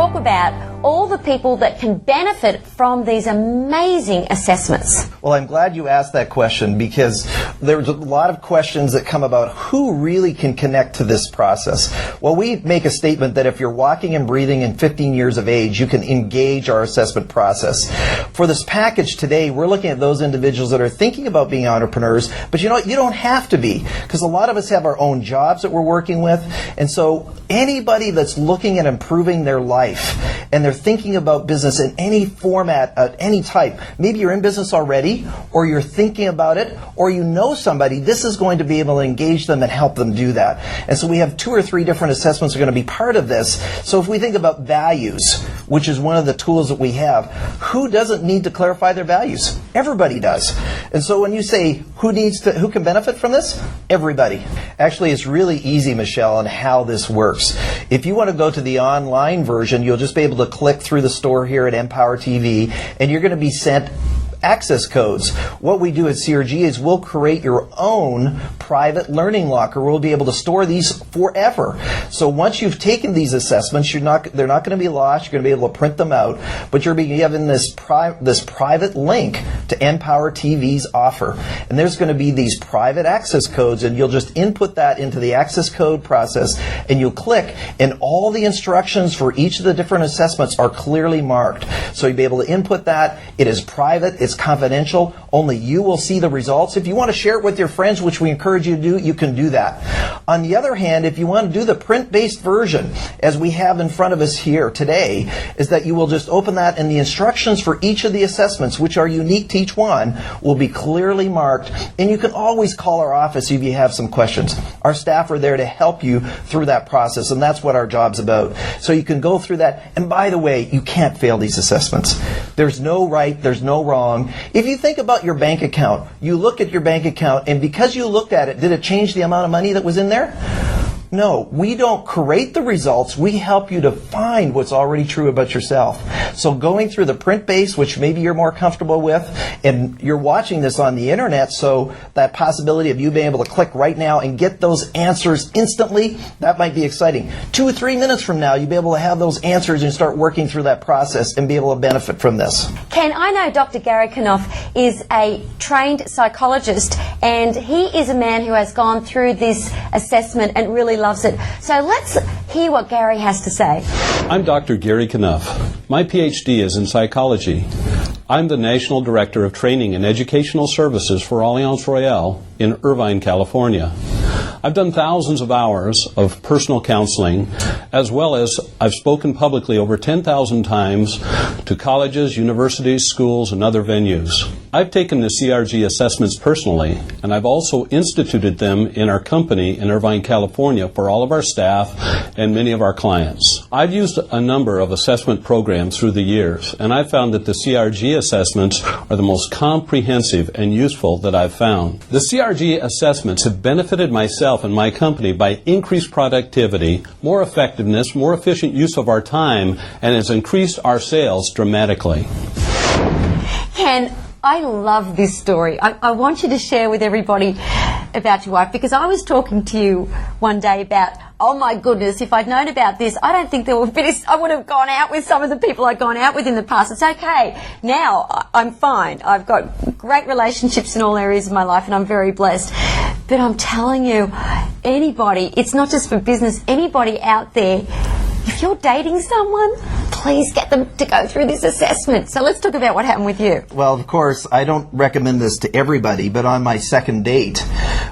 talk about all the people that can benefit from these amazing assessments. Well, I'm glad you asked that question, because there's a lot of questions that come about who really can connect to this process. Well, we make a statement that if you're walking and breathing in 15 years of age, you can engage our assessment process. For this package today, we're looking at those individuals that are thinking about being entrepreneurs, but you know what? You don't have to be, because a lot of us have our own jobs that we're working with. And so anybody that's looking at improving their life and they're thinking about business in any format, any type, maybe you're in business already, or you're thinking about it, or you know somebody, this is going to be able to engage them and help them do that. And so we have 2 or 3 different assessments that are going to be part of this. So if we think about values, which is one of the tools that we have, who doesn't need to clarify their values? Everybody does. And so when you say who can benefit from this? Everybody. Actually, it's really easy, Michelle, on how this works. If you want to go to the online version, you'll just be able to click through the store here at Empower TV, and you're going to be sent access codes. What we do at CRG is we'll create your own private learning locker. We'll be able to store these forever. So once you've taken these assessments, they're not going to be lost. You're going to be able to print them out, but you're given this private link to Empower TV's offer. And there's going to be these private access codes, and you'll just input that into the access code process, and you'll click, and all the instructions for each of the different assessments are clearly marked. So you'll be able to input that. It is private. It's confidential. Only you will see the results. If you want to share it with your friends, which we encourage you to do, you can do that. On the other hand, if you want to do the print-based version, as we have in front of us here today, is that you will just open that, and the instructions for each of the assessments, which are unique to each one, will be clearly marked. And you can always call our office if you have some questions. Our staff are there to help you through that process, and that's what our job's about. So you can go through that. And by the way, you can't fail these assessments. There's no right, there's no wrong. If you think about your bank account, you look at your bank account, and because you looked at it, did it change the amount of money that was in there? No, we don't create the results. We help you to find what's already true about yourself. So going through the print base, which maybe you're more comfortable with, and you're watching this on the internet, so that possibility of you being able to click right now and get those answers instantly, that might be exciting. 2 or 3 minutes from now, you'll be able to have those answers and start working through that process and be able to benefit from this. Ken, I know Dr. Gary Knopf is a trained psychologist, and he is a man who has gone through this assessment and really loves it. So let's hear what Gary has to say. I'm Dr. Gary Knopf. My PhD is in psychology. I'm the National Director of Training and Educational Services for Alliance Royale in Irvine, California. I've done thousands of hours of personal counseling, as well as I've spoken publicly over 10,000 times to colleges, universities, schools, and other venues. I've taken the CRG assessments personally, and I've also instituted them in our company in Irvine, California for all of our staff and many of our clients. I've used a number of assessment programs through the years, and I've found that the CRG assessments are the most comprehensive and useful that I've found. The CRG assessments have benefited myself and my company by increased productivity, more effectiveness, more efficient use of our time, and has increased our sales dramatically. Ken, I love this story. I want you to share with everybody about your wife, because I was talking to you one day about, oh my goodness, if I'd known about this, I don't think there would be this. I would have gone out with some of the people I'd gone out with in the past. It's okay. Now I'm fine. I've got great relationships in all areas of my life, and I'm very blessed. But I'm telling you, anybody, it's not just for business, anybody out there, if you're dating someone, please get them to go through this assessment. So let's talk about what happened with you. Well, of course, I don't recommend this to everybody, but on my second date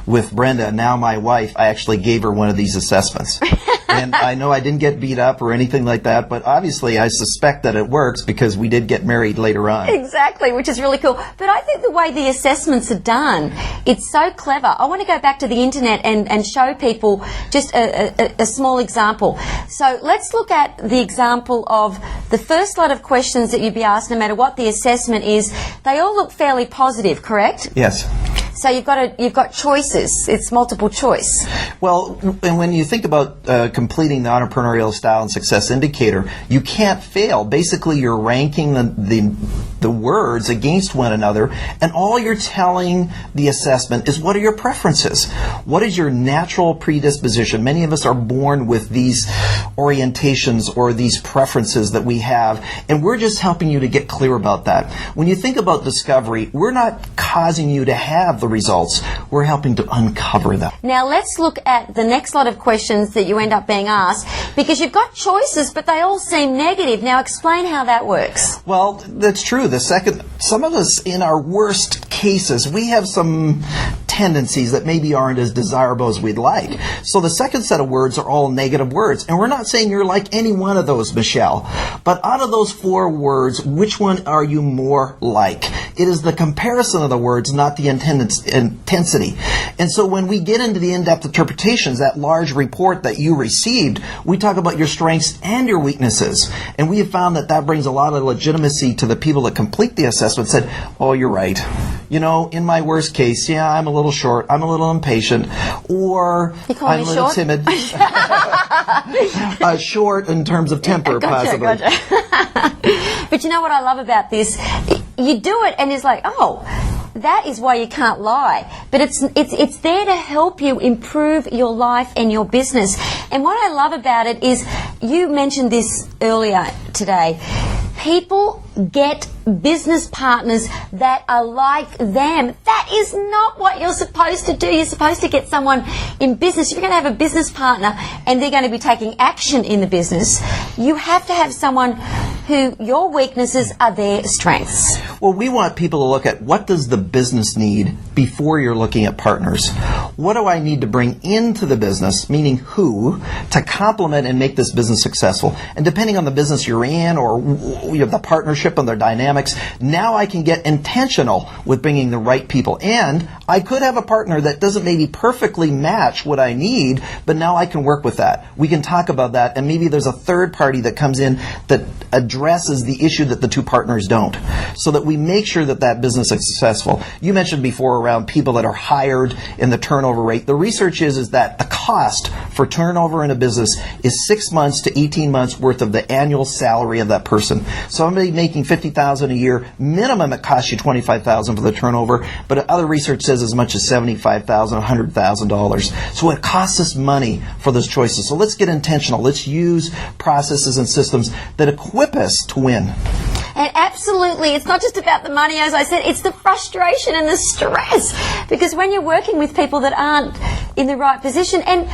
with Brenda, now my wife, I actually gave her one of these assessments. And I know I didn't get beat up or anything like that, but obviously I suspect that it works because we did get married later on. Exactly, which is really cool. But I think the way the assessments are done, it's so clever. I want to go back to the internet and show people just a small example. So let's look at the example of the first lot of questions that you'd be asked, no matter what the assessment is. They all look fairly positive, correct? Yes. So you've got choices. It's multiple choice. Well, and when you think about completing the Entrepreneurial Style and Success Indicator, you can't fail. Basically, you're ranking the the words against one another, and all you're telling the assessment is what are your preferences? What is your natural predisposition? Many of us are born with these orientations or these preferences that we have, and we're just helping you to get clear about that. When you think about discovery, we're not causing you to have the results. We're helping to uncover them. Now let's look at the next lot of questions that you end up being asked, because you've got choices, but they all seem negative. Now explain how that works. Well, that's true. Some of us in our worst cases, we have some tendencies that maybe aren't as desirable as we'd like. So the second set of words are all negative words. And we're not saying you're like any one of those, Michelle. But out of those 4 words, which one are you more like? It is the comparison of the words, not the intensity. And so when we get into the in-depth interpretations, that large report that you received, we talk about your strengths and your weaknesses. And we have found that brings a lot of legitimacy to the people that complete the assessment. Said, oh, you're right. You know, in my worst case, yeah, I'm a little short, I'm a little impatient, or I'm a little timid. Short in terms of temper, possibly. Gotcha. But you know what I love about this? You do it and it's like, oh, that is why you can't lie. But it's there to help you improve your life and your business. And what I love about it is, you mentioned this earlier today, people get business partners that are like them. That is not what you're supposed to do. You're supposed to get someone in business. If you're going to have a business partner and they're going to be taking action in the business, you have to have someone who your weaknesses are their strengths. Well, we want people to look at what does the business need before you're looking at partners. What do I need to bring into the business, meaning who, to complement and make this business successful? And depending on the business you're in or the partnership and their dynamics, now I can get intentional with bringing the right people. And I could have a partner that doesn't maybe perfectly match what I need, but now I can work with that. We can talk about that, and maybe there's a third party that comes in that addresses the issue that the 2 partners don't, so that we make sure that business is successful. You mentioned before around people that are hired in the turnover rate. The research is that the cost for turnover in a business is 6 months to 18 months worth of the annual salary of that person. Somebody making $50,000 a year, minimum it costs you $25,000 for the turnover, but other research says as much as $75,000, $100,000. So it costs us money for those choices. So let's get intentional. Let's use processes and systems that equip us to win. And absolutely, it's not just about the money, as I said, it's the frustration and the stress. Because when you're working with people that aren't in the right position, and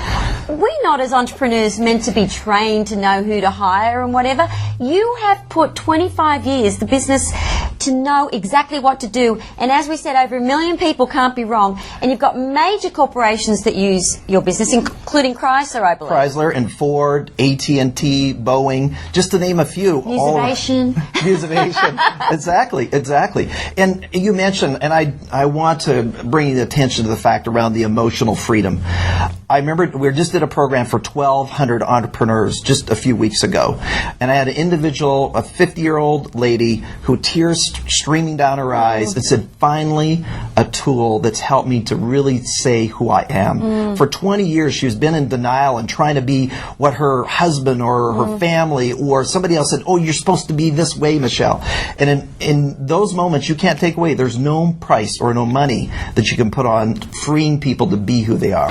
we're not as entrepreneurs meant to be trained to know who to hire and whatever, you have put 25 years, the business, to know exactly what to do. And as we said, over 1 million people, can't be wrong. And you've got major corporations that use your business, including Chrysler, I believe. Chrysler and Ford, AT&T, Boeing, just to name a few. Musivation. Exactly. And you mentioned, and I want to bring the attention to the fact around the emotional freedom. I remember we just did a program for 1,200 entrepreneurs just a few weeks ago. And I had an individual, a 50-year-old lady, who tears streaming down her eyes and said, finally, a tool that's helped me to really say who I am. For 20 years, she's been in denial and trying to be what her husband or her family or somebody else said, oh, you're supposed to be this way, Michelle. And in those moments, you can't take away. There's no price or no money that you can put on freeing people to be who they are.